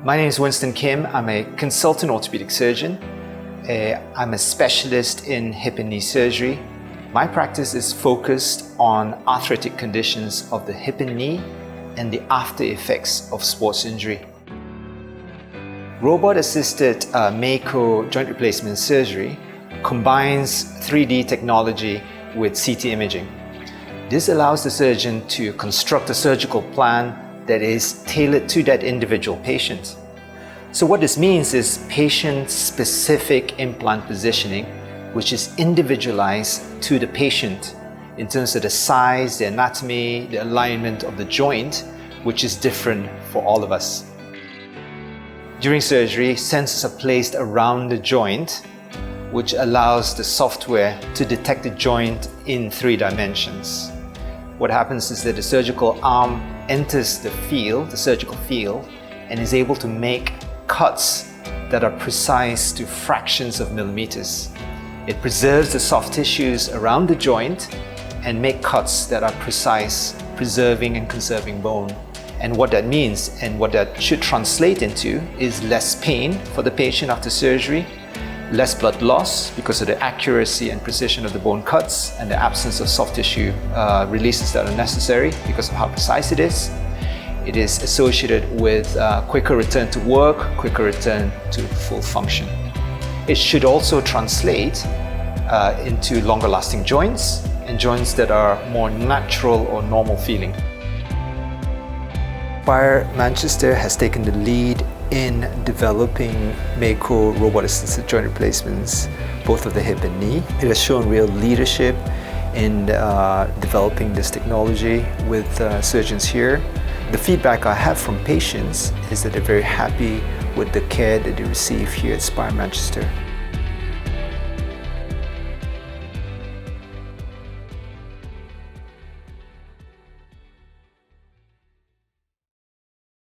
My name is Winston Kim. I'm a consultant orthopedic surgeon. I'm a specialist in hip and knee surgery. My practice is focused on arthritic conditions of the hip and knee and the after effects of sports injury. Robot-assisted Mako joint replacement surgery combines 3D technology with CT imaging. This allows the surgeon to construct a surgical plan that is tailored to that individual patient. So what this means is patient-specific implant positioning, which is individualized to the patient in terms of the size, the anatomy, the alignment of the joint, which is different for all of us. During surgery, sensors are placed around the joint, which allows the software to detect the joint in 3 dimensions. What happens is that the surgical arm enters the field, the surgical field, and is able to make cuts that are precise to fractions of millimeters. It preserves the soft tissues around the joint and make cuts that are precise, preserving and conserving bone. And what that means and what that should translate into is less pain for the patient after surgery, less blood loss because of the accuracy and precision of the bone cuts and the absence of soft tissue releases that are necessary because of how precise it is. It is associated with quicker return to work, quicker return to full function. It should also translate into longer lasting joints and joints that are more natural or normal feeling. Spire Manchester has taken the lead in developing Mako robot-assisted joint replacements, both of the hip and knee. It has shown real leadership in developing this technology with surgeons here. The feedback I have from patients is that they're very happy with the care that they receive here at Spire Manchester.